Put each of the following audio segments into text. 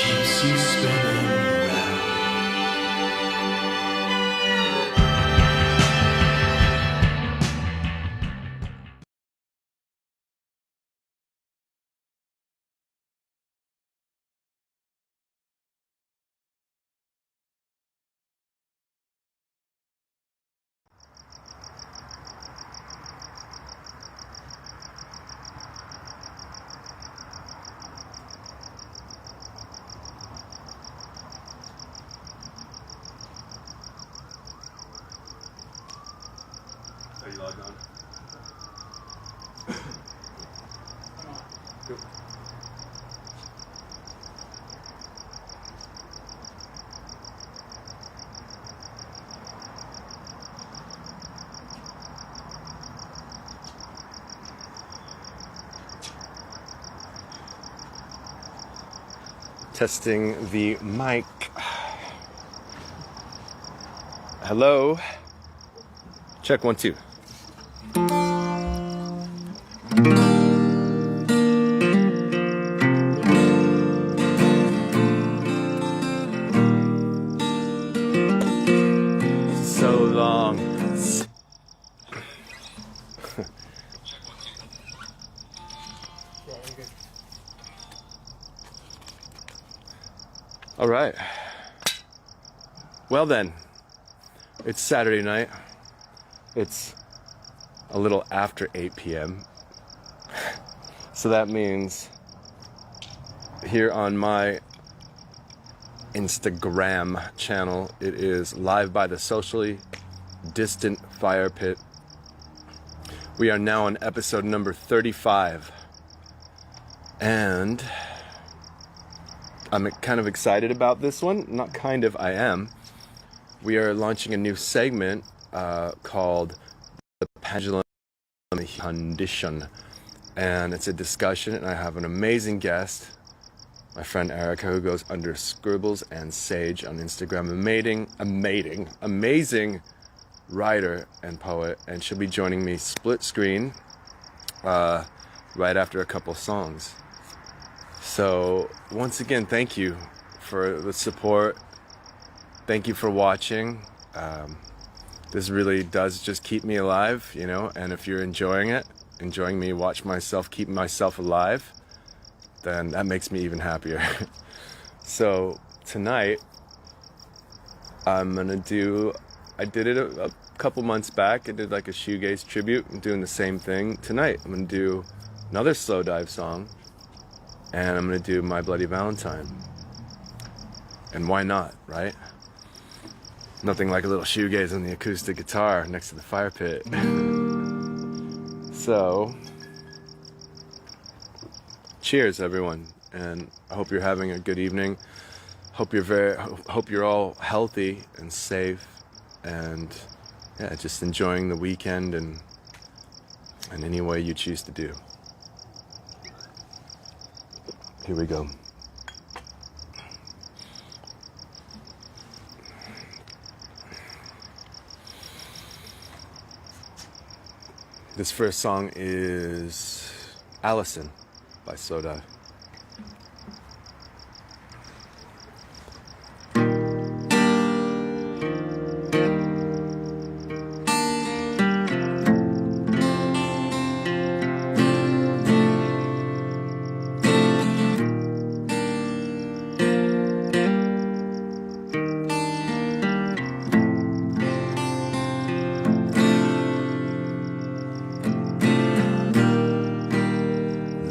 keeps you spinning round. Are you logged on? Cool. Testing the mic. Hello. Check 1 2. So long. All right. Well then, it's Saturday night. It's a little after 8 p.m. So that means here on my Instagram channel, it is live by the socially distant Firepit. We are now on episode number 35. And I'm kind of excited about this one. Not kind of, I am. We are launching a new segment called The Pendulum Condition. And it's a discussion, and I have an amazing guest, my friend Erica, who goes under Scribbles and Sage on Instagram. Amazing writer and poet, and she'll be joining me split screen right after a couple songs. So once again, thank you for the support. Thank you for watching. This really does just keep me alive, you know, and if you're enjoying it, enjoying me watch myself, keep myself alive, then that makes me even happier. So tonight, I'm gonna do, I did it a couple months back. I did like a shoegaze tribute. I'm doing the same thing tonight. I'm gonna do another slow dive song, and I'm gonna do My Bloody Valentine. And why not, right? Nothing like a little shoegaze on the acoustic guitar next to the fire pit. So, cheers everyone, and I hope you're having a good evening. Hope you're all healthy and safe, and yeah, just enjoying the weekend and any way you choose to do. Here we go. This first song is Allison by Soda.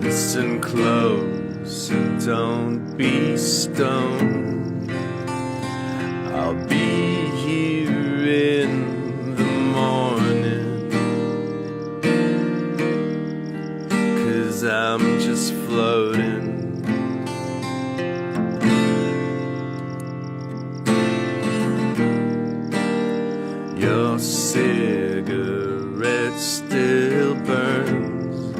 Listen close and don't be stoned. I'll be here in the morning, 'cause I'm just floating. Your cigarette still burns.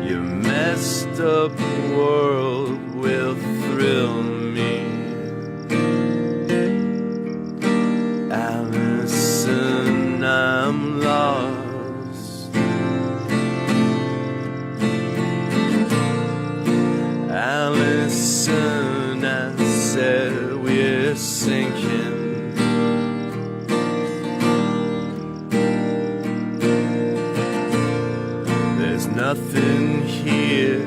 Your messed up world will thrill me. Allison, I'm lost. Allison, nothing here,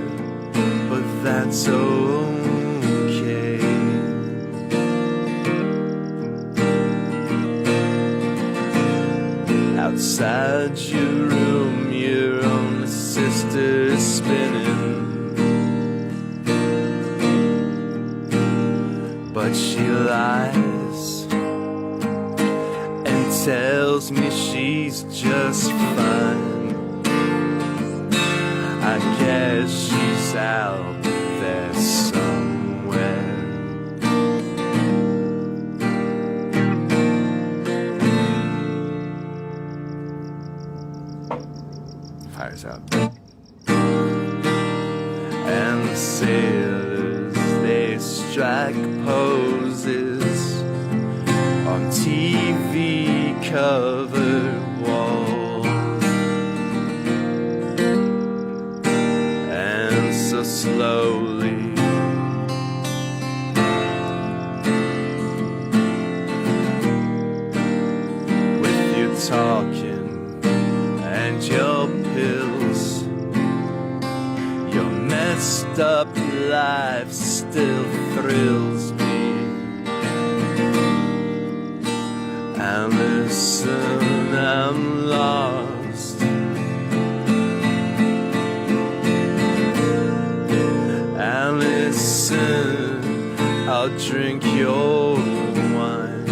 but that's okay. Outside your room, your only sister's spinning, but she lies and tells me she's just fine. I guess she's out there somewhere. Fire's out. And the sailors, they strike poses on TV covered walls. And so slowly with your talking and your pills, your messed up life still thrills me. And listen, I'm lost, and listen, I'll drink your wine.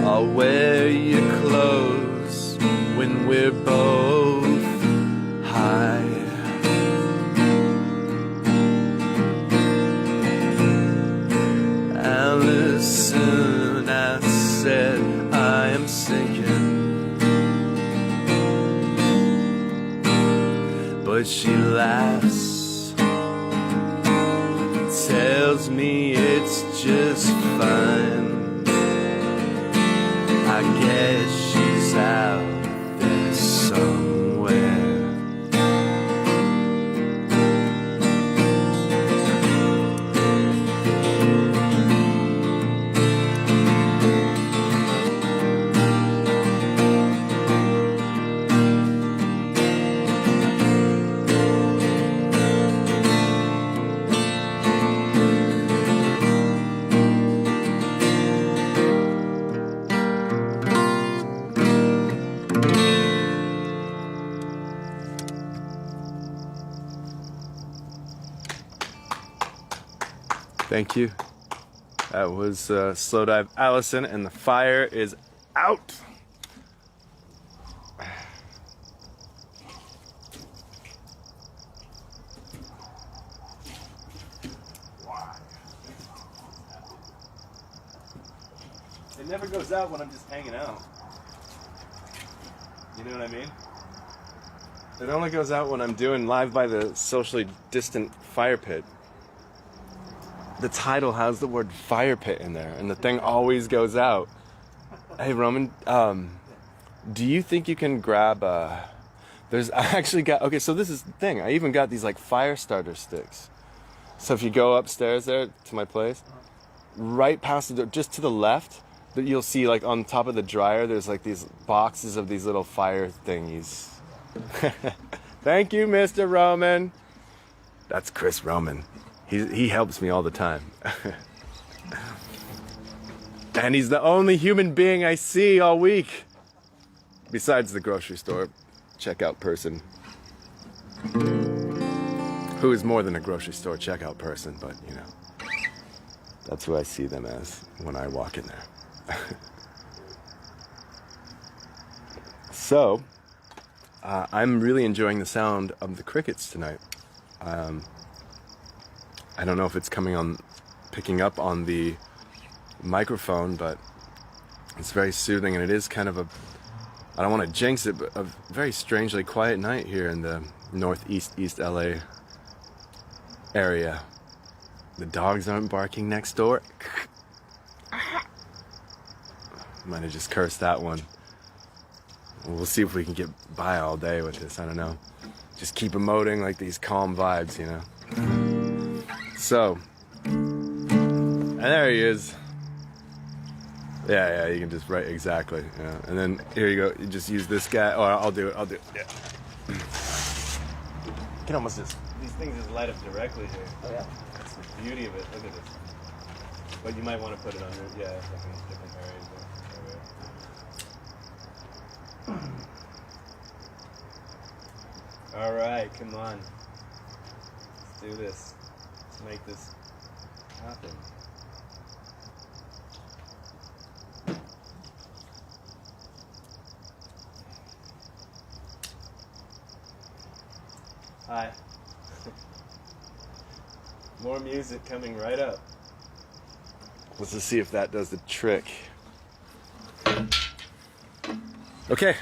I'll wear your clothes when we're both high. And listen, I said I am sinking, but she laughs, tells me it's just fine. I guess she's out there somewhere. Thank you. That was Slow Dive Allison, and the fire is out. It never goes out when I'm just hanging out. You know what I mean? It only goes out when I'm doing live by the socially distant fire pit. The title has the word fire pit in there, and the thing always goes out. Hey Roman, do you think you can grab I actually got, okay, so this is the thing, I even got these like fire starter sticks. So if you go upstairs there to my place, right past the door, just to the left, you'll see like on top of the dryer, there's like these boxes of these little fire thingies. Thank you, Mr. Roman. That's Chris Roman. He helps me all the time. And he's the only human being I see all week. Besides the grocery store checkout person. Who is more than a grocery store checkout person, but you know. That's who I see them as when I walk in there. So, I'm really enjoying the sound of the crickets tonight. I don't know if it's picking up on the microphone, but it's very soothing, and it is kind of I don't want to jinx it, but a very strangely quiet night here in the northeast East LA area. The dogs aren't barking next door. Might have just cursed that one. We'll see if we can get by all day with this, I don't know. Just keep emoting like these calm vibes, you know? So, and there he is. Yeah, you can just write exactly. Yeah, and then here you go. You just use this guy. Oh, I'll do it. Yeah. You can almost just these things just light up directly here. Oh yeah. That's the beauty of it. Look at this. But you might want to put it under, like in different areas. All right, come on. Let's do this. Let's make this happen. Hi. More music coming right up. Let's just see if that does the trick. Okay.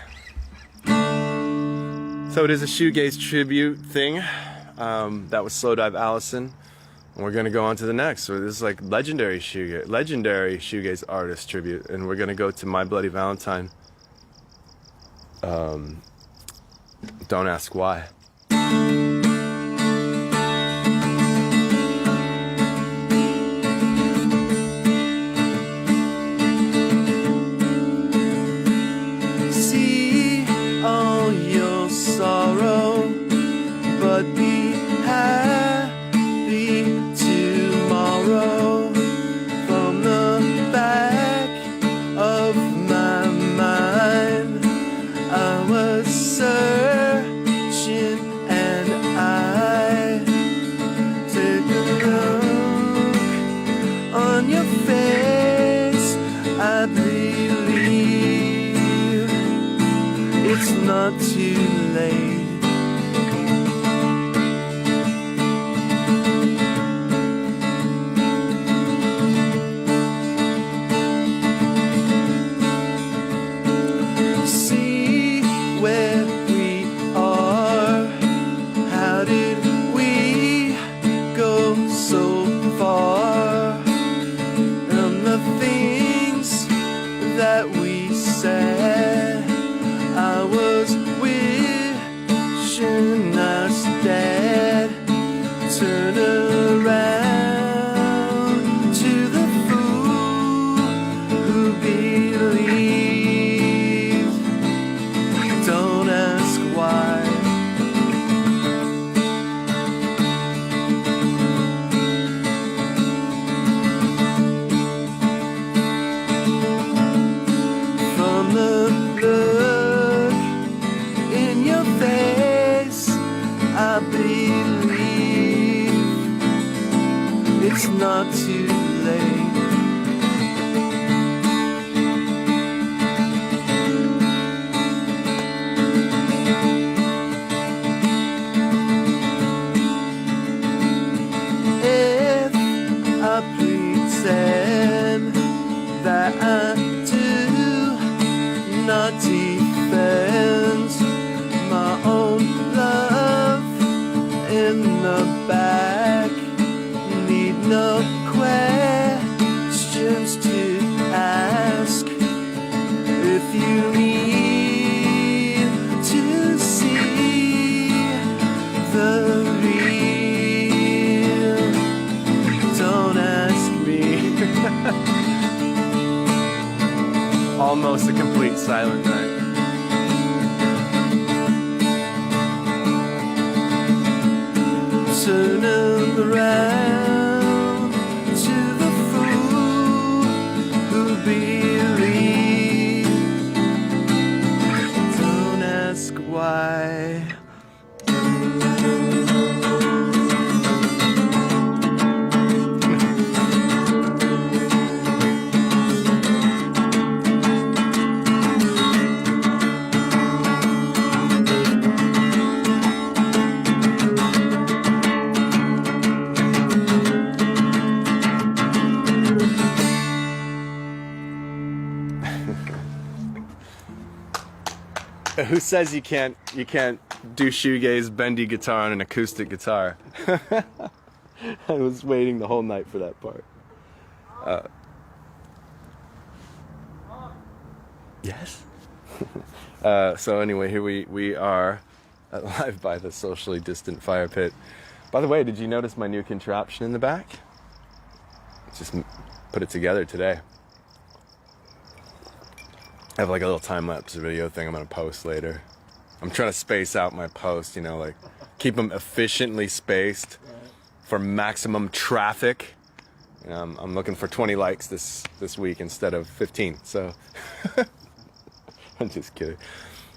So it is a shoegaze tribute thing. That was Slow Dive Allison. And we're gonna go on to the next. So this is like legendary shoegaze artist tribute, and we're gonna go to My Bloody Valentine. Don't ask why. See all your sorrow, but be happy tomorrow. From the back of my mind, I was searching and I took a look on your face. I believe it's not too late. See where we are. How did we go so far? And the things that we said, I was wishing us dead. Turn around to the fool who believes. Don't ask why. From the look in your face, I believe it's not too late. If I pretend that I do not defend my own love in the back, need no questions to ask. If you need to see the real, don't ask me. Almost a complete silent night. Turn around to the fool who believes. Don't ask why. Who says you can't do shoegaze bendy guitar on an acoustic guitar? I was waiting the whole night for that part. Yes. So anyway, here we are live by the socially distant fire pit. By the way, did you notice my new contraption in the back? Just put it together today. I have like a little time lapse video thing I'm gonna post later. I'm trying to space out my posts, like keep them efficiently spaced for maximum traffic. I'm looking for 20 likes this week instead of 15. So I'm just kidding.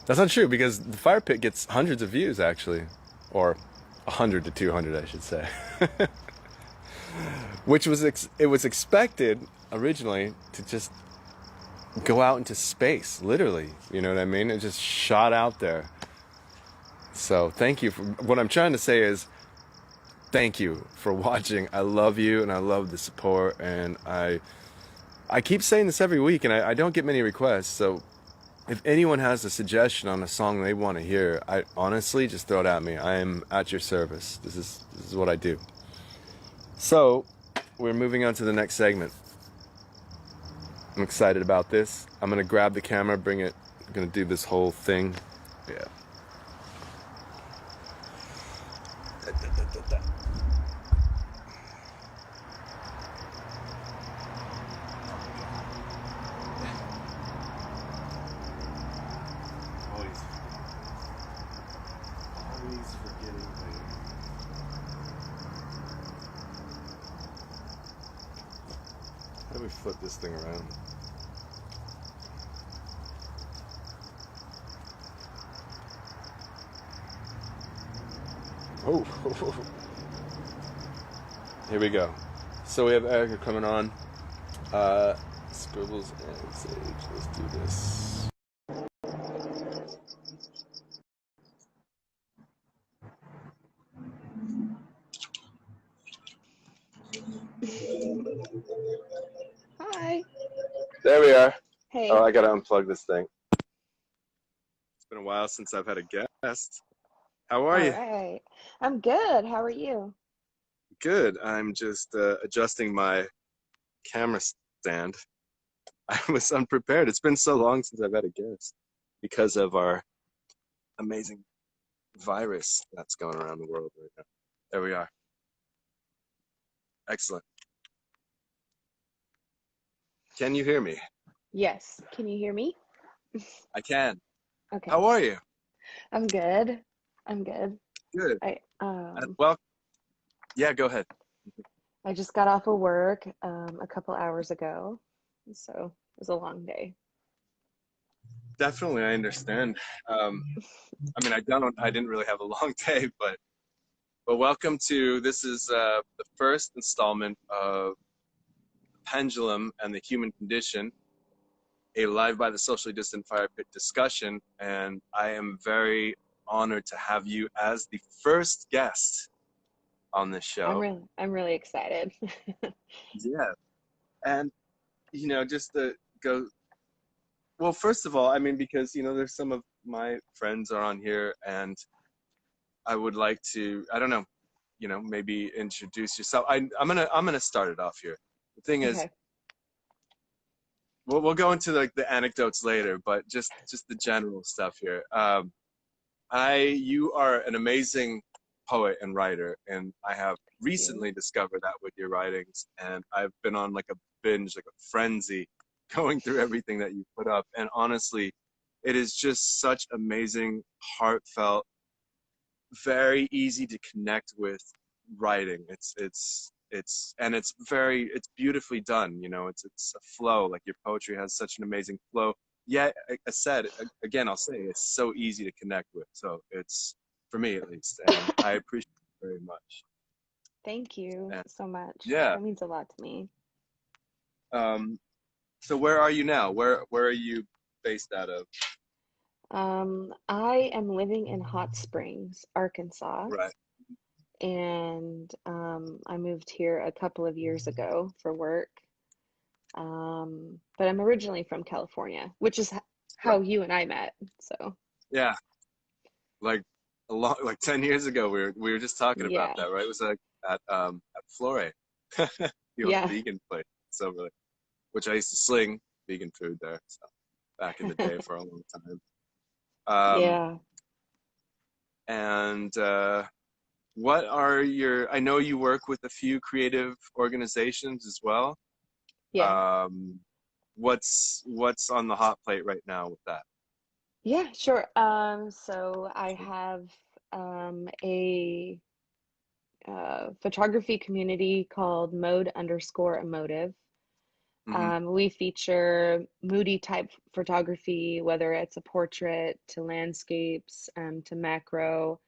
That's not true because the Fire Pit gets hundreds of views actually, or 100 to 200, I should say. Which was it was expected originally to just go out into space, literally. You know what I mean? It just shot out there. So thank you for what I'm trying to say is thank you for watching. I love you and I love the support, and I keep saying this every week and I don't get many requests. So if anyone has a suggestion on a song they want to hear, I honestly just throw it at me. I am at your service. This is what I do. So we're moving on to the next segment. I'm excited about this. I'm gonna grab the camera, bring it. I'm gonna do this whole thing. Yeah. Always forgetting things. How do we flip this thing around? Oh, here we go. So we have Erica coming on. Scribbles and Sage. Let's do this. Hi. There we are. Oh, Hey. I gotta unplug this thing. It's been a while since I've had a guest. How are All you? right. I'm good. How are you? Good. I'm just adjusting my camera stand. I was unprepared. It's been so long since I've had a guest because of our amazing virus that's going around the world right now. There we are. Excellent. Can you hear me? Yes. Can you hear me? I can. Okay. How are you? I'm good. I'm good. Good. I Well, yeah, go ahead. I just got off of work a couple hours ago. So it was a long day. Definitely, I understand. I mean, I didn't really have a long day, but welcome to, this is the first installment of Pendulum and the Human Condition, a live by the socially distant fire pit discussion, and I am very honored to have you as the first guest on this show. I'm really excited. Yeah, and just to go, well, first of all, I mean, because there's some of my friends are on here, and I would like to, I don't know, maybe introduce yourself. I'm gonna start it off here. The thing is, Okay. we'll go into like the anecdotes later, but just the general stuff here. You are an amazing poet and writer, and I have Thank you. recently discovered that with your writings, and I've been on like a binge, like a frenzy, going through everything that you put up, and honestly, it is just such amazing, heartfelt, very easy to connect with writing. It's beautifully done. It's a flow. Like your poetry has such an amazing flow. Yet, I said again, I'll say it's so easy to connect with. So it's for me at least, and I appreciate it very much. Thank you And so much. yeah. That means a lot to me. Um, so where are you now? Where are you based out of? I am living in Hot Springs, Arkansas. Right. And I moved here a couple of years ago for work. But I'm originally from California, which is Right. how you and I met. So Yeah. Like 10 years ago, we were just talking about yeah, that, right? It was like at Flore, the old yeah, vegan place. So really, which I used to sling vegan food there. So back in the day for a long time. Um, yeah, and what are your? I know you work with a few creative organizations as well. yeah. Um, what's on the hot plate right now with that? Yeah, sure. So I have a photography community called mode_emotive. Hmm. We feature moody type photography, whether it's a portrait to landscapes, to macro.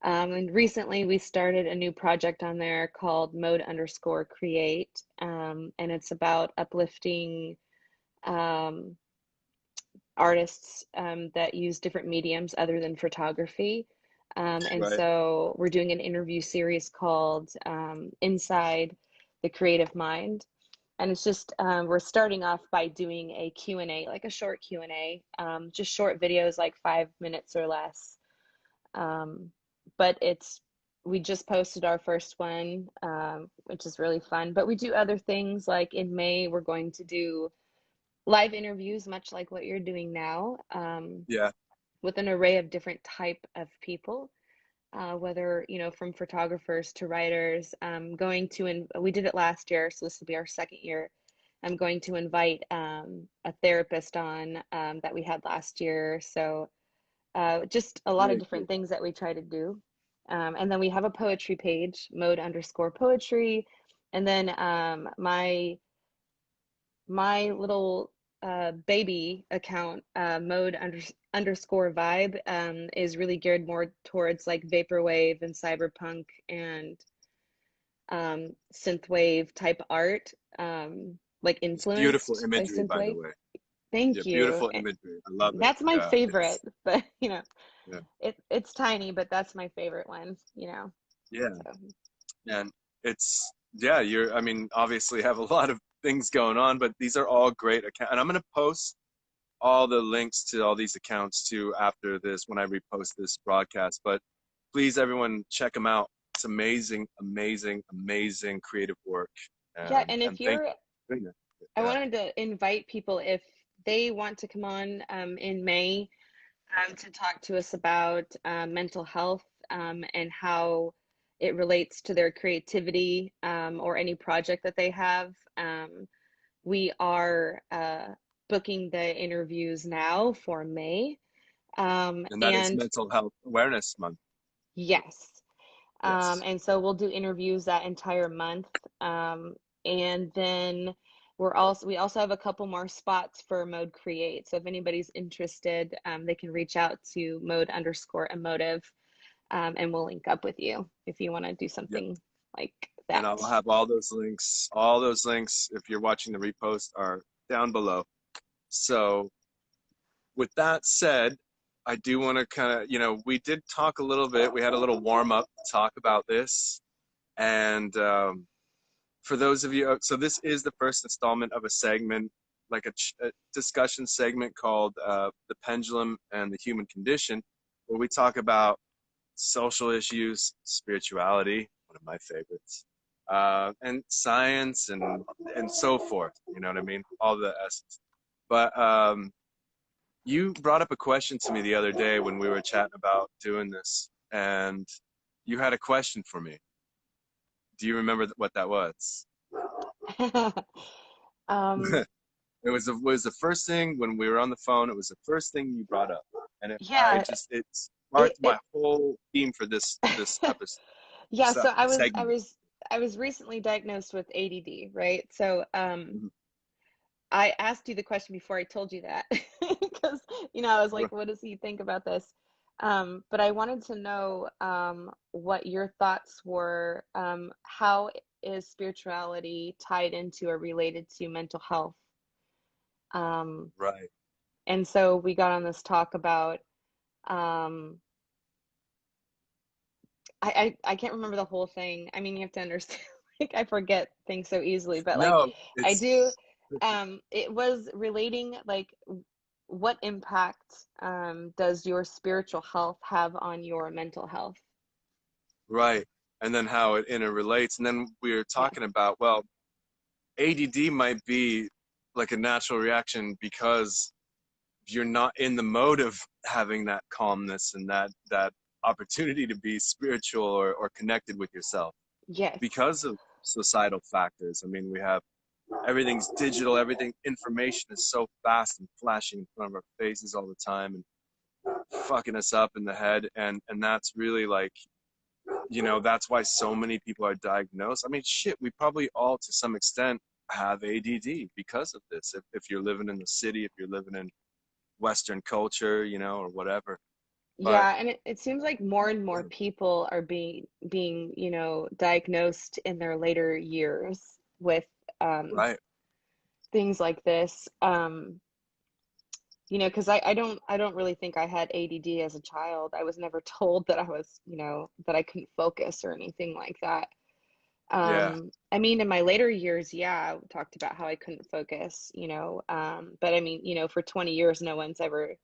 And recently we started a new project on there called mode_create. And it's about uplifting um, artists that use different mediums other than photography. And Right. so we're doing an interview series called Inside the Creative Mind. And it's just we're starting off by doing a Q&A, like a short Q&A, just short videos, like 5 minutes or less. Um, but we just posted our first one, which is really fun. But we do other things, like in May, we're going to do live interviews, much like what you're doing now, Yeah. with an array of different type of people, whether, from photographers to writers. We did it last year, so this will be our second year. I'm going to invite a therapist on that we had last year. So just a lot of Very cool. different things that we try to do. And then we have a poetry page, mode_poetry. And then my little baby account, mode_vibe, is really geared more towards like vaporwave and cyberpunk and synthwave type art, like It's beautiful influenced by imagery, by the synthwave. way. Yeah, Thank you. beautiful imagery. I love it. That's my Yeah, favorite, it's but yeah, it's tiny, but that's my favorite one. yeah, So and it's yeah. I mean, obviously have a lot of things going on, but these are all great accounts, and I'm gonna post all the links to all these accounts too after this when I repost this broadcast. But please, everyone, check them out. It's amazing, amazing, amazing creative work, yeah, and and if thank you're you. For doing it. I Yeah, wanted to invite people if they want to come on in May to talk to us about mental health and how it relates to their creativity or any project that they have. We are booking the interviews now for May. and that is And Mental Health Awareness Month. yes, Yes. and so we'll do interviews that entire month. And then we also have a couple more spots for Mode Create. So if anybody's interested, they can reach out to mode_emotive, and we'll link up with you if you want to do Yep. something like And that. I'll have all those links. All those links, if you're watching the repost, are down below. So, with that said, I do want to kind of, we did talk a little bit. We had a little warm up talk about this. And for those of you, so this is the first installment of a segment, like a discussion segment called The Pendulum and the Human Condition, where we talk about social issues, spirituality, one of my favorites, and science and so forth. You know what I mean? All the essence. But you brought up a question to me the other day when we were chatting about doing this, and you had a question for me. Do you remember what that was? um, It was the first thing when we were on the phone. It was the first thing you brought up, and yeah, it it, sparked my it whole theme for this episode yeah, so segment. I was recently diagnosed with ADD, right? So Mhm. I asked you the question before I told you that because I was like, Right. what does he think about this? But I wanted to know what your thoughts were. How is spirituality tied into or related to mental health? Um, Right. and so we got on this talk about um, I can't remember the whole thing. I mean, you have to understand, like I forget things so easily, but like No, I do. it's It was relating like what impact does your spiritual health have on your mental health? right. And then how it interrelates. And then we were Yeah. talking about, well, ADD might be like a natural reaction because you're not in the mode of having that calmness and that opportunity to be spiritual or connected with yourself Yes. because of societal factors. I mean, we have everything's digital, everything information is so fast and flashing in front of our faces all the time and fucking us up in the head. And that's really like, that's why so many people are diagnosed. I mean, shit, we probably all to some extent have ADD because of this. If you're living in the city, if you're living in Western culture, or whatever. But Yeah, and it seems like more and more people are being, diagnosed in their later years with um, right, things like this. Because I don't really think I had ADD as a child. I was never told that I was, that I couldn't focus or anything like that. yeah, I mean, in my later years, yeah, I talked about how I couldn't focus, but I mean, for 20 years, no one's ever,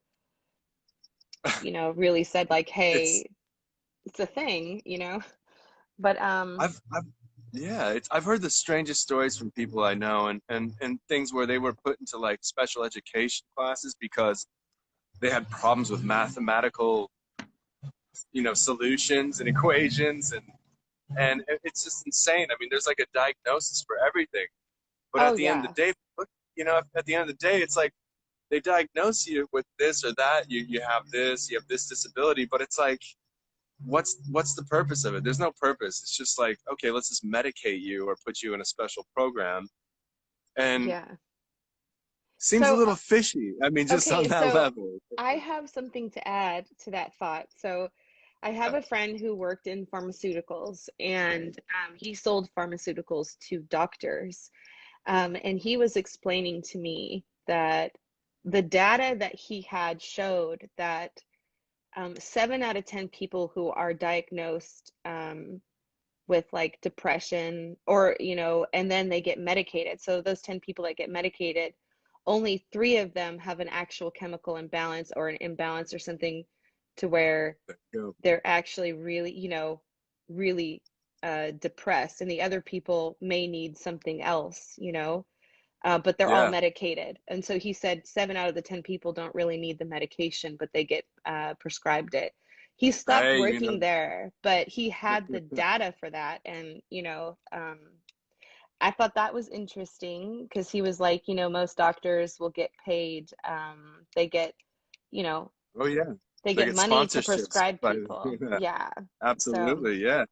really said like, it's hey, it's a thing, but I've yeah, I've heard the strangest stories from people I know, and things where they were put into like special education classes because they had problems with mathematical, solutions and equations, and it's just insane. I mean, there's like a diagnosis for everything, but oh at the end of yeah, the day, at the end of the day, it's like they diagnose you with this or that. You have this, you have this disability, but it's like, what's the purpose of it? There's no purpose. It's just like, okay, let's just medicate you or put you in a special program, and yeah. seems a So little fishy. I mean, just on okay, that so level. I have something to add to that thought. So I have Yeah, a friend who worked in pharmaceuticals, and he sold pharmaceuticals to doctors. And he was explaining to me that the data that he had showed that 7 out of 10 people who are diagnosed with like depression or, and then they get medicated. So those 10 people that get medicated, only three of them have an actual chemical imbalance or an imbalance or something to where you know, they're actually really, really depressed. And the other people may need something else, but they're all yeah, medicated. And so he said 7 out of the 10 people don't really need the medication, but they get prescribed it. He stopped hey, working there, but he had the data for that. And, I thought that was interesting because he was like, most doctors will get paid. They get, you know, oh yeah, they they get get money to sponsorships prescribe by people. yeah, Yeah. So, absolutely, yeah.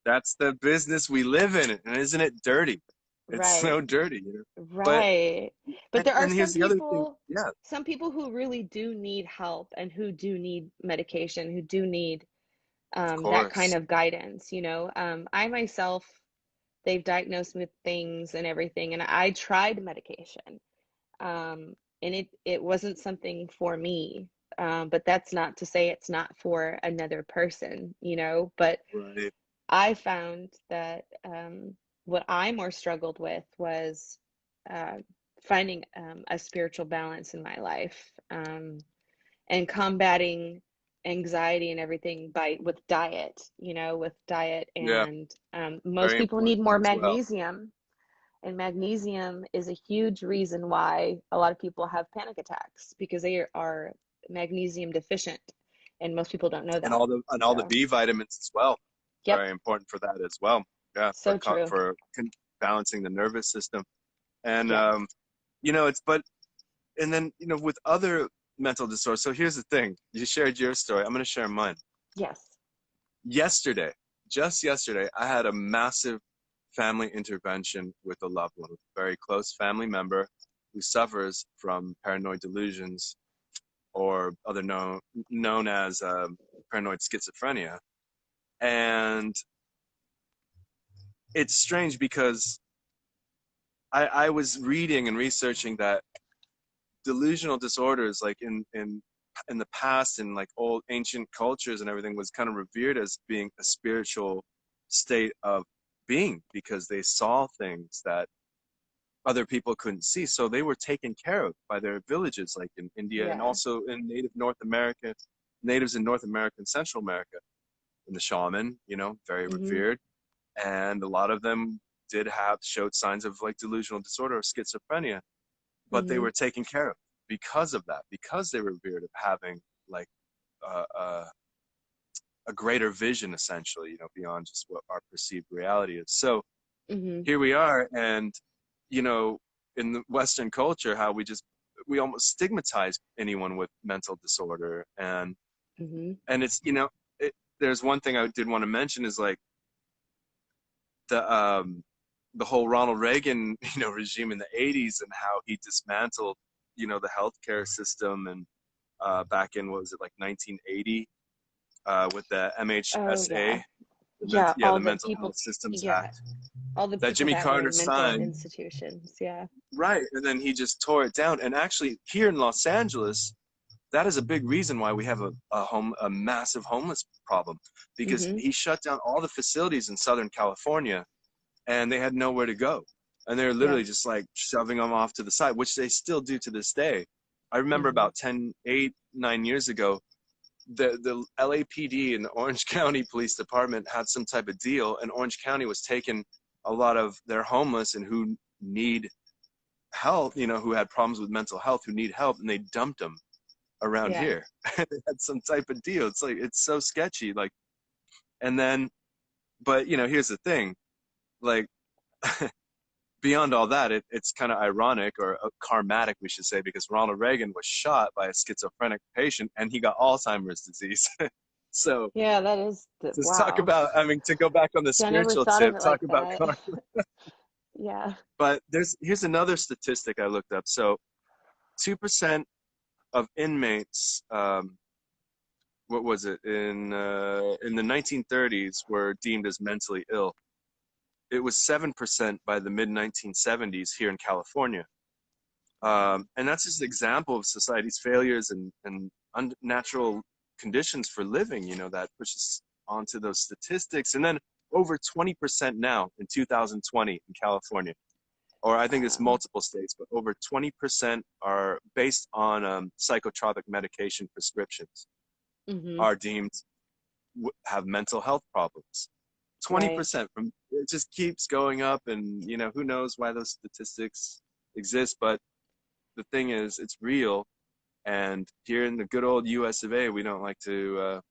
That's the business we live in, and isn't it dirty? It's right. so dirty, But Right. But there are and here's the other thing, yeah, some people who really do need help and who do need medication, who do need of that kind course, of guidance, I myself, they've diagnosed me with things and everything, and I tried medication. And it wasn't something for me. But that's not to say it's not for another person, but right, I found that what I more struggled with was uh, finding a spiritual balance in my life, and combating anxiety and everything with diet, with diet. yeah, And most very people need important more as well. magnesium, and magnesium is a huge reason why a lot of people have panic attacks because they are magnesium deficient, and most people don't know And that. all the So, B vitamins as well, yep, very important for that as well. Yeah, so true. for balancing the nervous system, and Yes. it's but and then with other mental disorders. So here's the thing: you shared your story. I'm going to share mine. Yes. Yesterday, just yesterday, I had a massive family intervention with a loved one, with a very close family member who suffers from paranoid delusions, or other known as paranoid schizophrenia. And it's strange because I was reading and researching that delusional disorders, like in the past, in like old ancient cultures and everything, was kind of revered as being a spiritual state of being because they saw things that other people couldn't see. So they were taken care of by their villages, like in India and Yeah. also in natives in North America and Central America, and the shaman, very Hmm. revered. And a lot of them showed signs of like delusional disorder or schizophrenia, but they Hmm. were taken care of because of that, because they were revered of having like uh, uh, a greater vision, essentially, beyond just what our perceived reality is. So Hmm. here we are, and you know, in the Western culture, how we almost stigmatize anyone with mental disorder. Hmm. And it's, there's one thing I did want to mention is like the, the whole Ronald Reagan, regime in the 80s, and how he dismantled, the healthcare system. And back in, what was it, like 1980, with the Oh yeah. MHSA, Yeah, the all the Mental people, Health Systems yeah, Act all the that people Jimmy that were Carter in mental signed. institutions. Yeah. Right. And then he just tore it down. And actually, here in Los Angeles, that is a big reason why we have a massive homeless problem, because Hmm. he shut down all the facilities in Southern California, and they had nowhere to go. And they're Yeah. literally just like shoving them off to the side, which they still do to this day. I remember Hmm. about 10, 8, 9 years ago, the LAPD and the Orange County Police Department had some type of deal, and Orange County was taking a lot of their homeless and who need help, who had problems with mental health, who need help, and they dumped them around Yeah. here. They had some type of deal. It's like, it's so sketchy. Like, and then, but here's the thing, like, beyond all that, it's kind of ironic, or karmatic, we should say, because Ronald Reagan was shot by a schizophrenic patient and he got Alzheimer's disease. So Yeah, that is the, just talk wow. about, I mean, to go back on the See, I never spiritual thought of tip, it talk like about that. karma. Yeah. But here's another statistic I looked up. So 2% of inmates, what was it, in the 1930s, were deemed as mentally ill. It was 7% by the mid 1970s here in California. And that's just an example of society's failures and unnatural conditions for living, that pushes onto those statistics. And then over 20% now in 2020 in California, or I think it's Wow. multiple states, but over 20% are based on psychotropic medication prescriptions, Hmm. are deemed have mental health problems. Right. 20%, from it just keeps going up. And who knows why those statistics exist, but the thing is, it's real. And here in the good old US of A, we don't like to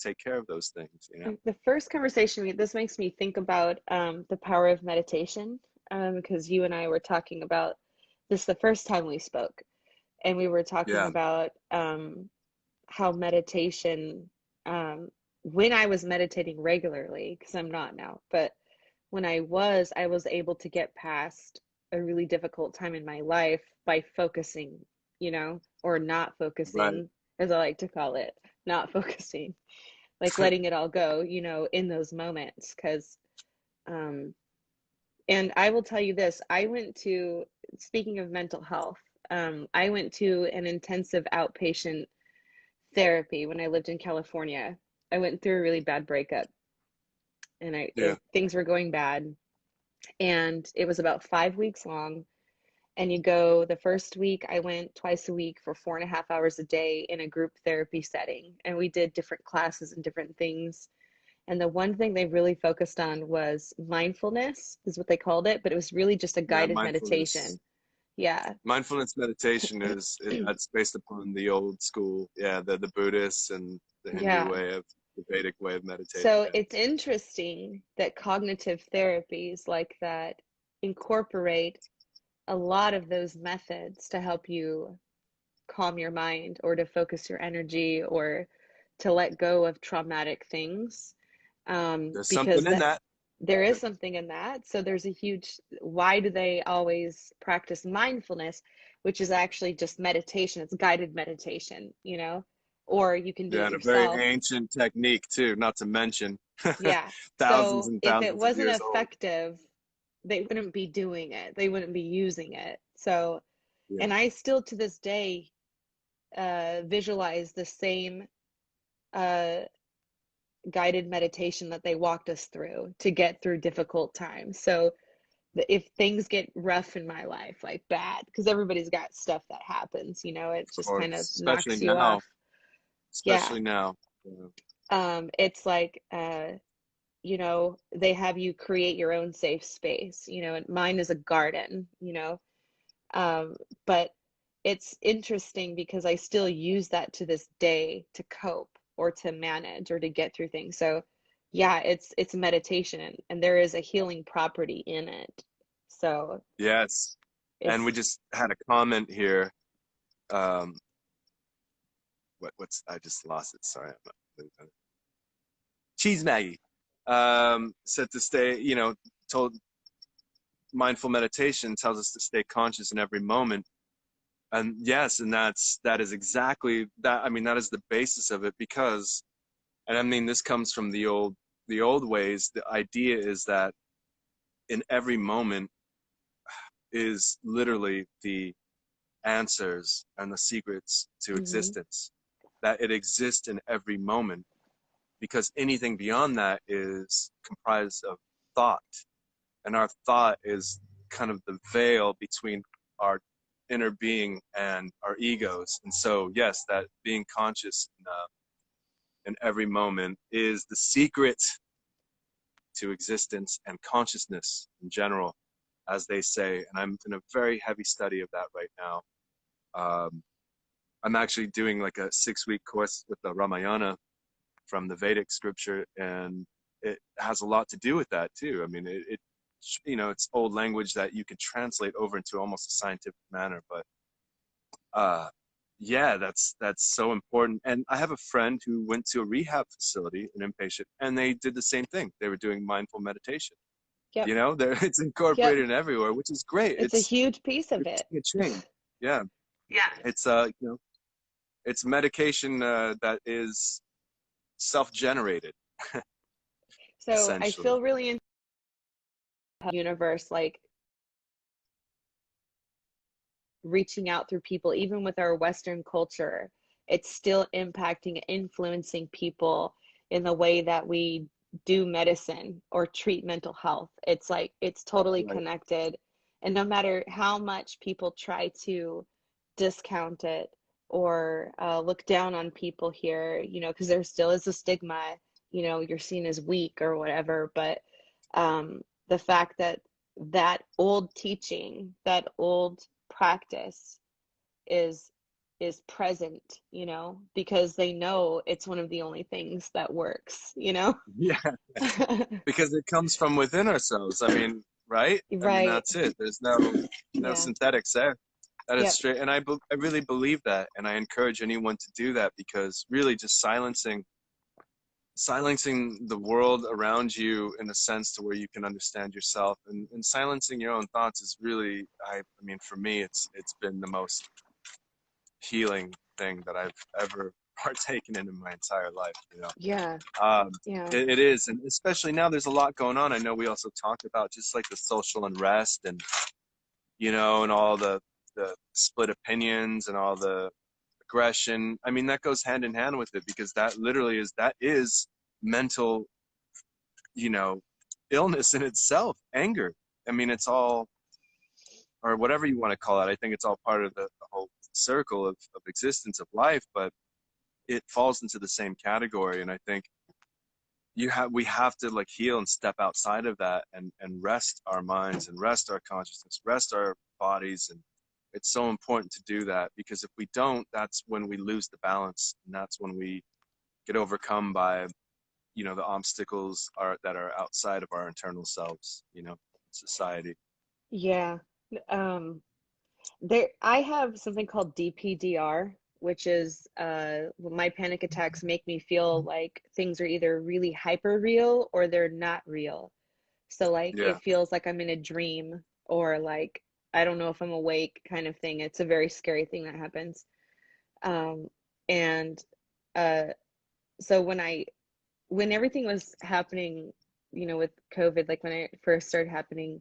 take care of those things. Like the first conversation, this makes me think about the power of meditation, because you and I were talking about this the first time we spoke, and we were talking Yeah, about how meditation, when I was meditating regularly, because I'm not now, but when I was able to get past a really difficult time in my life by focusing, or not right. focusing, as I like to call it, not focusing, like letting it all go, in those moments. Because, um, and I will tell you this, speaking of mental health, I went to an intensive outpatient therapy when I lived in California. I went through a really bad breakup, and Yeah, things were going bad, and it was about 5 weeks long. And you go, the first week I went twice a week for 4.5 hours a day in a group therapy setting, and we did different classes and different things. And the one thing they really focused on was mindfulness, is what they called it, but it was really just a yeah. guided meditation. Yeah. Mindfulness meditation that's based upon the old school, yeah, the Buddhists and the Hindu Yeah. way of the Vedic way of meditating. So Yeah, it's interesting that cognitive therapies like that incorporate a lot of those methods to help you calm your mind, or to focus your energy, or to let go of traumatic things. there's Because something in that that. there is something in that. So there's a huge, why do they always practice mindfulness, which is actually just meditation? It's guided meditation, or you can do Yeah, it and a very yourself. ancient technique too, not to mention Yeah. thousands So and if it thousands of wasn't years old. effective, they wouldn't be doing it. They wouldn't be using it. So, Yeah, and I still to this day visualize the same uh, guided meditation that they walked us through to get through difficult times. So if things get rough in my life, like bad, because everybody's got stuff that happens, it of just kind of course, especially knocks you now. off. Yeah. Especially now. Yeah. It's like, they have you create your own safe space, and mine is a garden, um, but it's interesting because I still use that to this day to cope, or to manage, or to get through things. So yeah, it's meditation, and there is a healing property in it. So Yes. And we It's just had a comment here. Um, what's I just lost it. Sorry. Cheese Maggie said to stay, told mindful meditation tells us to stay conscious in every moment. And yes, and that is exactly that. I mean, that is the basis of it because, and I mean, this comes from the old ways. The idea is that in every moment is literally the answers and the secrets to hmm existence. That it exists in every moment because anything beyond that is comprised of thought. And our thought is kind of the veil between our inner being and our egos. And so, yes, that being conscious in every moment is the secret to existence and consciousness in general, as they say. And I'm in a very heavy study of that right now. Um, I'm actually doing like a 6-week course with the Ramayana from the Vedic scripture, and it has a lot to do with that too. I mean, it's old language that you can translate over into almost a scientific manner, but uh, yeah, that's so important. And I have a friend who went to a rehab facility, an inpatient, and they did the same thing. They were doing mindful meditation. yep, It's yep. incorporated in everywhere, which is great. It's a huge piece of You're it. seeing a change. Yeah, Yeah. it's it's medication that is self-generated, So I essentially. feel really in the universe, like reaching out through people, even with our Western culture, it's still impacting, influencing people in the way that we do medicine or treat mental health. It's like it's totally Right. connected. And no matter how much people try to discount it or look down on people here, because there still is a stigma, you're seen as weak or whatever. But the fact that that old teaching, that old practice is present, because they know it's one of the only things that works. Yeah, because it comes from within ourselves. I mean, right? I mean, Right. that's it. There's no Yeah. synthetics there. That is Yep. straight, and I really believe that, and I encourage anyone to do that because really just silencing the world around you in a sense to where you can understand yourself and silencing your own thoughts is really I mean for me it's been the most healing thing that I've ever partaken in my entire life. Yeah. Um, Yeah. it is, and especially now there's a lot going on. I know we also talked about just like the social unrest and all the split opinions and all the aggression. I mean, that goes hand in hand with it because that is mental, you know, illness in itself, anger. I mean, it's all, or whatever you want to call it. I think it's all part of the whole circle of existence of life, but it falls into the same category. And I think we have to like heal and step outside of that and rest our minds and rest our consciousness, rest our bodies. And it's so important to do that because if we don't, that's when we lose the balance, and that's when we get overcome by the obstacles that are outside of our internal selves, society. Yeah. Um, I have something called DPDR, which is my panic attacks make me feel like things are either really hyper real or they're not real. So like Yeah. it feels like I'm in a dream or like I don't know if I'm awake kind of thing. It's a very scary thing that happens. And uh so when everything was happening, with COVID, like when it first started happening,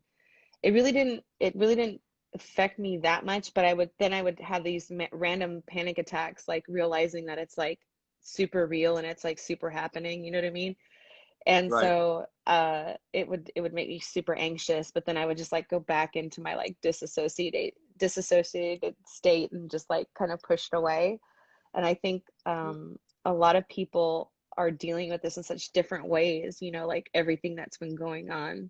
it really didn't affect me that much, but I would have these random panic attacks, like realizing that it's like super real and it's like super happening, you know what I mean? And Right. so it would make me super anxious, but then I would just like go back into my like disassociated state and just like kind of push it away. And I think a lot of people are dealing with this in such different ways, like everything that's been going on.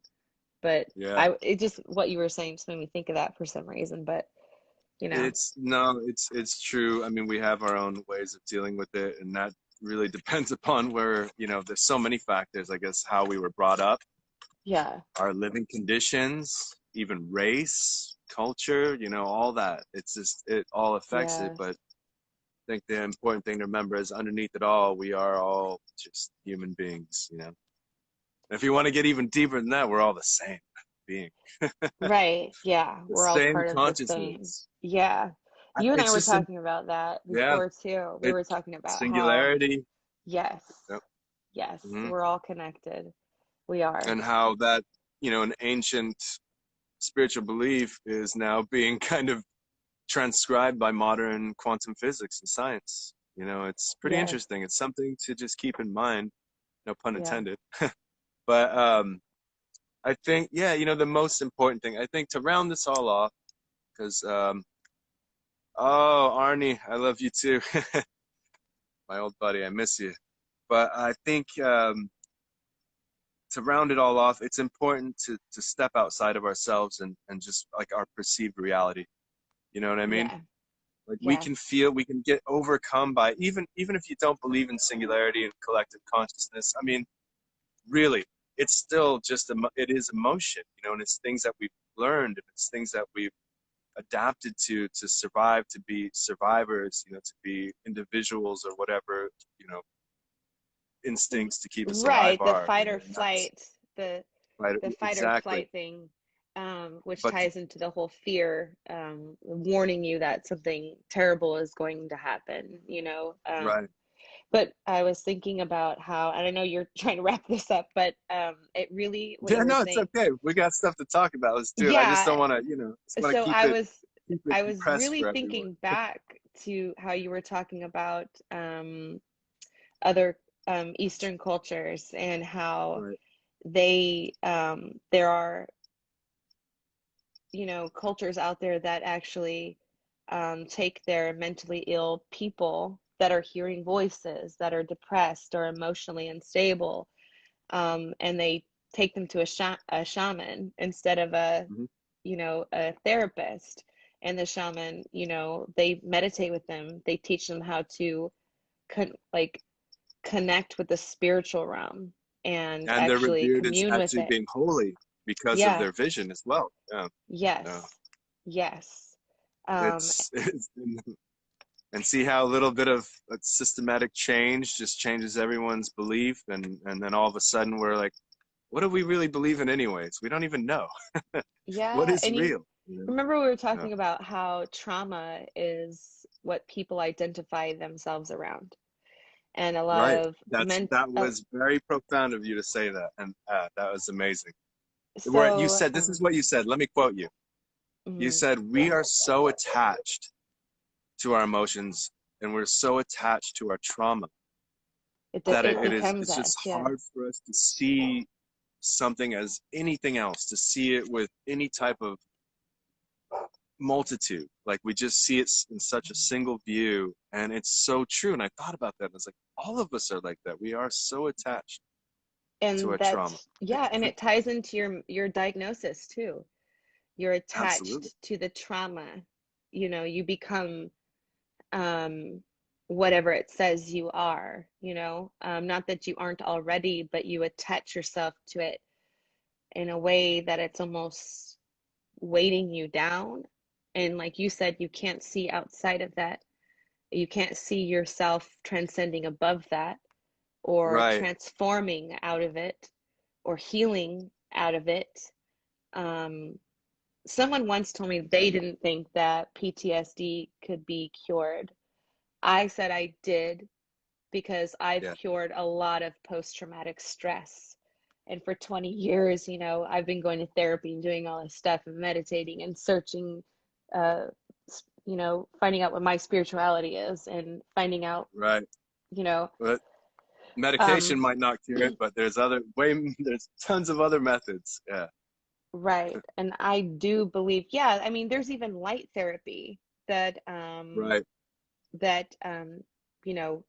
But Yeah. it just what you were saying just made me think of that for some reason. But you know, It's no, it's true. I mean, we have our own ways of dealing with it, and that really depends upon where, there's so many factors, I guess, how we were brought up, yeah, our living conditions, even race, culture, all that. It's just, it all affects it. But Yes. I think the important thing to remember is underneath it all, we are all just human beings. And if you want to get even deeper than that, we're all the same being, Right. Yeah. the We're all same part of the same. consciousness. Yeah. You and I It's were just, talking about that yeah, before too. We it were talking about how, singularity. yes, Yep. yes, hmm we're all connected. We are. And how that, an ancient spiritual belief is now being kind of transcribed by modern quantum physics and science. It's pretty Yes. interesting. It's something to just keep in mind, no pun Yeah. intended. But I think, yeah, the most important thing, I think to round this all off, because, oh, Arnie, I love you too. My old buddy, I miss you. But I think to round it all off, it's important to step outside of ourselves and just like our perceived reality. You know what I mean? Yeah. Like Yes. we can get overcome by even if you don't believe in singularity and collective consciousness. I mean, really, it's still just it is emotion, and it's things that we've learned, and it's things that we've adapted to survive, to be survivors, to be individuals or whatever, you know, instincts to keep us alive Right. The are, fight or and that's flight, the right, the fight or exactly. flight thing, which But ties into the whole fear, warning you that something terrible is going to happen, right. But I was thinking about how, and I know you're trying to wrap this up, but it really, what Yeah, you were no, it's saying, okay. We got stuff to talk about. Let's do it. I just yeah. don't want to, just want to So keep it I was compressed really for everyone. thinking back to how you were talking about other Eastern cultures and how Right. there are, cultures out there that actually take their mentally ill people that are hearing voices, that are depressed or emotionally unstable, and they take them to a shaman instead of hmm a therapist. And the shaman, they meditate with them. They teach them how to like connect with the spiritual realm and And they're actually revered as commune with actually it. being holy because of Yeah. their vision as well. Yeah. Yeah. Yes. Yes. Um, It's and see how a little bit of a systematic change just changes everyone's belief, and then all of a sudden we're like, what do we really believe in anyways? We don't even know. What yeah. is And you real? remember we were Yeah. talking about how trauma is what people identify themselves around. And a lot Right. of That was very profound of you to say that, and that was amazing. Where you so said, this is what you said. Let me quote you. You mhm, said, we are so attached to our emotions, and we're so attached to our trauma that it becomes it's just us. Yeah. hard for us to see something as anything else, to see it with any type of multitude. Like we just see it in such a single view, and it's so true. And I thought about that, and it's like all of us are like that. We are so attached to And our trauma. yeah, and it ties into your diagnosis too. You're Absolutely. attached to the trauma. You become um whatever it says you are, not that you aren't already, but you attach yourself to it in a way that it's almost weighting you down. And like you said, you can't see outside of that. You can't see yourself transcending above that or Right. transforming out of it or healing out of it. Um, Someone once told me they didn't think that PTSD could be cured. I said I did because I've Yeah. cured a lot of post-traumatic stress. And for 20 years, I've been going to therapy and doing all this stuff and meditating and searching, uh, finding out what my spirituality is and finding out, Right. you know, But medication um, might not cure it, but there's tons of other methods. Yeah. right. And I do believe, yeah, I mean, there's even light therapy that, Right. that, um, you know,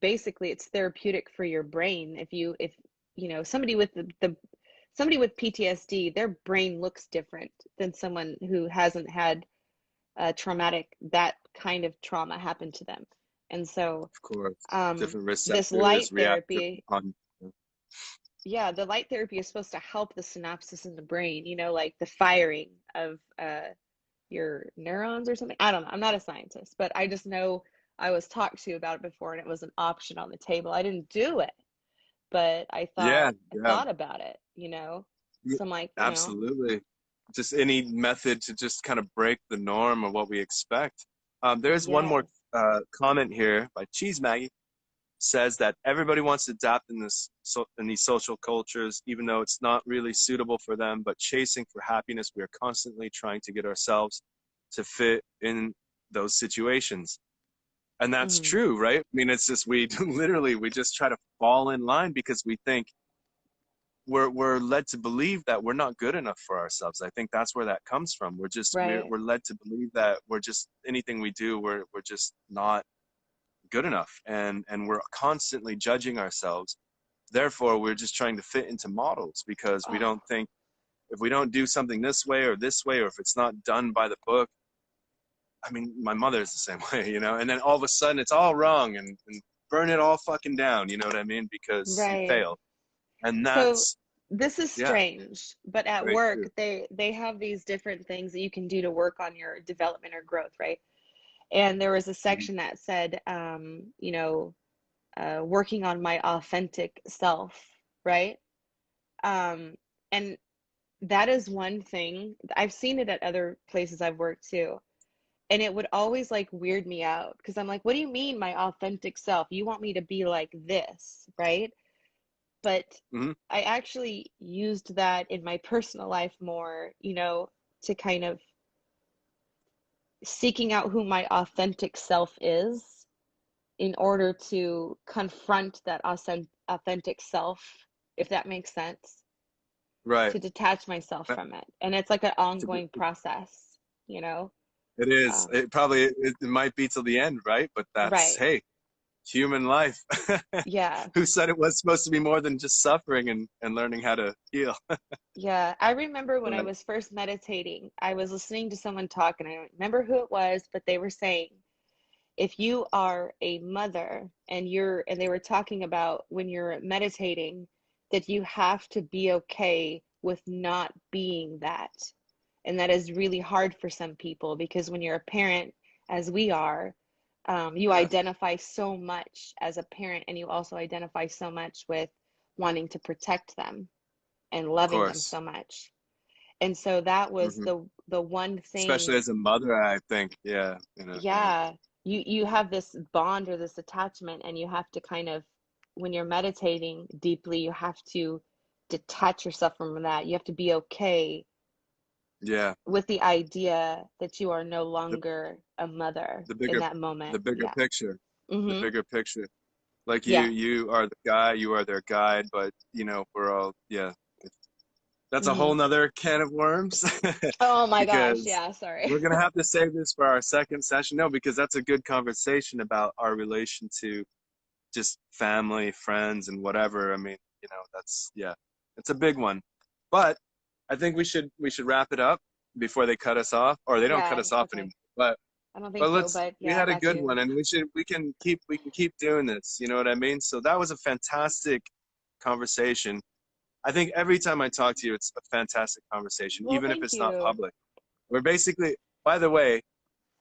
basically it's therapeutic for your brain. If somebody with somebody with PTSD, their brain looks different than someone who hasn't had that kind of trauma happen to them. And so Of course. Different this receptors light react therapy, on. yeah, the light therapy is supposed to help the synapses in the brain, like the firing of your neurons or something. I don't know. I'm not a scientist, but I just know I was talked to about it before and it was an option on the table. I didn't do it, but Yeah, I yeah, thought about it. yeah, So I'm like, absolutely. Just any method to just kind of break the norm of what we expect. There's one more yes. comment here by Cheese Maggie. Says that everybody wants to adapt in in these social cultures, even though it's not really suitable for them. But chasing for happiness, we are constantly trying to get ourselves to fit in those situations, and that's Mhm. true, right? I mean, it's just we literally we just try to fall in line because we think we're led to believe that we're not good enough for ourselves. I think that's where that comes from. Right. We're led to believe that we're just anything we do, we're just not good enough, and we're constantly judging ourselves. Therefore, we're just trying to fit into models because we Oh, don't think if we don't do something this way, or if it's not done by the book. I mean, my mother's the same way, and then all of a sudden it's all wrong, and burn it all fucking down, you know what I mean? Because you right. failed. And So that's, this is yeah, strange, but at very work true. they have these different things that you can do to work on your development or growth, right? And there was a Mhm. section that said, working on my authentic self, right? Um, and that is one thing. I've seen it at other places I've worked too. And it would always like weird me out because I'm like, what do you mean my authentic self? You want me to be like this, right? But Mhm. I actually used that in my personal life more, to kind of seeking out who my authentic self is in order to confront that authentic self, if that makes sense, Right. to detach myself from it. And it's like an ongoing process, you know? It is. Um, It might be till the end, right? But that's, right. hey, human life. Yeah. Who said it was supposed to be more than just suffering and learning how to heal? Yeah. I remember when I But was first meditating, I was listening to someone talk, and I don't remember who it was, but they were saying, if you are a mother and they were talking about when you're meditating, that you have to be okay with not being that. And that is really hard for some people because when you're a parent, as we are, you yeah, identify so much as a parent, and you also identify so much with wanting to protect them and of loving them course. so much. And so that was Hmm. the one Especially thing. as a mother, I think. Yeah, yeah. Yeah, you have this bond or this attachment, and you have to kind of, when you're meditating deeply, you have to detach yourself from that. You have to be okay Yeah. with the idea that you are no The longer a mother the in bigger that moment. the bigger Yeah. picture. The Mm-hmm. bigger picture. Like Yeah. you are the guy, you are their guide, but we're all, yeah. That's a Mm-hmm. whole nother can of worms Oh my gosh. because Yeah, sorry. we're gonna have to save this for our second session. No, because that's a good conversation about our relation to just family, friends, and whatever. I mean, that's, yeah, it's a big one. But I think we should wrap it up before they cut us off, or they don't cut Yeah, us off okay. anymore. But I don't think but so, let's but we yeah, I had a got good you. one, and we can keep doing this. You know what I mean? So that was a fantastic conversation. I think every time I talk to you, it's a fantastic conversation, Well, even if thank it's not you. public. We're basically, by the way,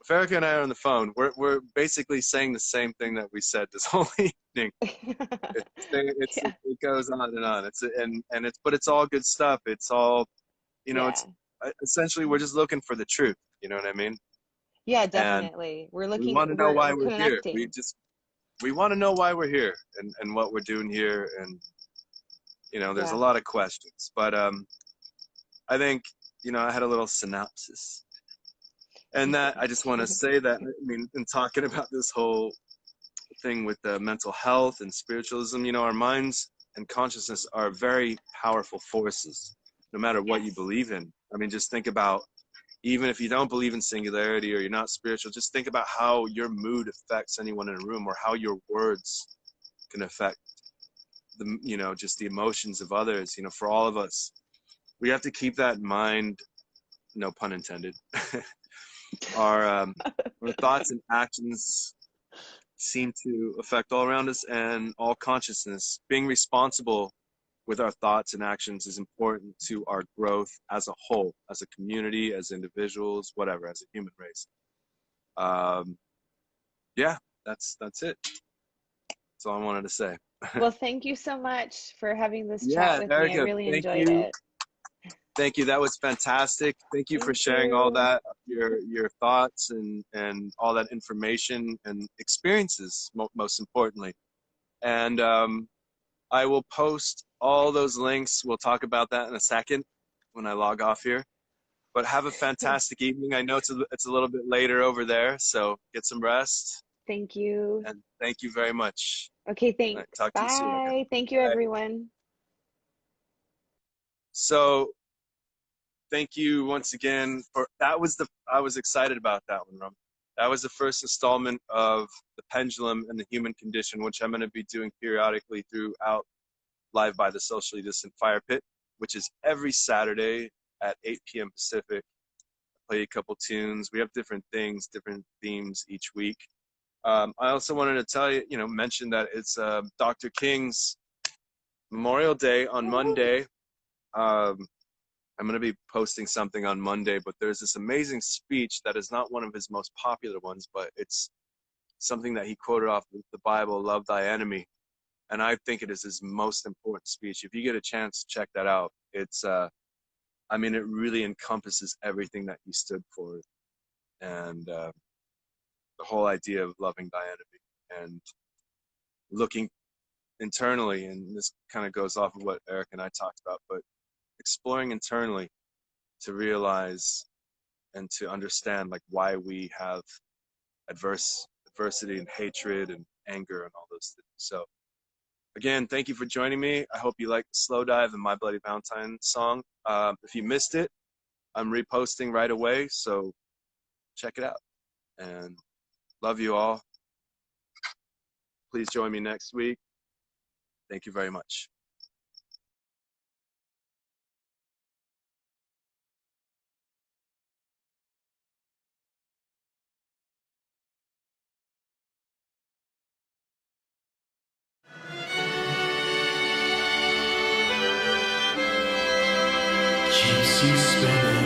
if Erica and I are on the phone, we're basically saying the same thing that we said this whole evening. Yeah. It goes on and on. But it's all good stuff. It's all, it's Yeah. essentially we're just looking for the truth. You know what I mean? Yeah, And definitely. we want to know why We're we're here. connecting. We want to know why we're here and what we're doing here. And there's a Yeah. lot of questions. But I think I had a little synopsis. And that I just want to say that, I mean, in talking about this whole thing with the mental health and spiritualism, our minds and consciousness are very powerful forces, no matter what you Yes. believe in. I mean, just think about, even if you don't believe in singularity or you're not spiritual, just think about how your mood affects anyone in a room, or how your words can affect just the emotions of others. For all of us, we have to keep that in mind, no pun intended. our our thoughts and actions seem to affect all around us and all consciousness. Being responsible with our thoughts and actions is important to our growth as a whole, as a community, as individuals, whatever, as a human race. Yeah, that's it. That's all I wanted to say. Well, thank you so much for having this chat Yeah, with me. I Erica, really thank enjoyed you. it. Thank you. That was fantastic. Thank you for Thank sharing all you. that, your thoughts and all that information and experiences, most importantly. And I will post all those links. We'll talk about that in a second when I log off here. But have a fantastic evening. I know it's a little bit later over there, so get some rest. Thank you. And thank you very much. Okay, All right, thanks. talk to you soon. Okay. Bye. Thank you, Bye. everyone. So thank you once again for that. I was excited about that one, Rum. That was the first installment of The Pendulum and the Human Condition, which I'm going to be doing periodically throughout Live by the Socially Distant Fire Pit, which is every Saturday at 8 p.m. Pacific. I play a couple tunes. We have different things, different themes each week. I also wanted to tell you, mention that it's Dr. King's Memorial Day on Monday. I'm going to be posting something on Monday, but there's this amazing speech that is not one of his most popular ones, but it's something that he quoted off the Bible, love thy enemy. And I think it is his most important speech. If you get a chance to check that out, it's, it really encompasses everything that he stood for. And the whole idea of loving thy enemy and looking internally, and this kind of goes off of what Eric and I talked about, but exploring internally to realize and to understand like why we have adversity and hatred and anger and all those things. So again, thank you for joining me. I hope you like the Slow Dive and My Bloody Valentine song. If you missed it, I'm reposting right away, so check it out. And love you all. Please join me next week. Thank you very much. Keeps you spinning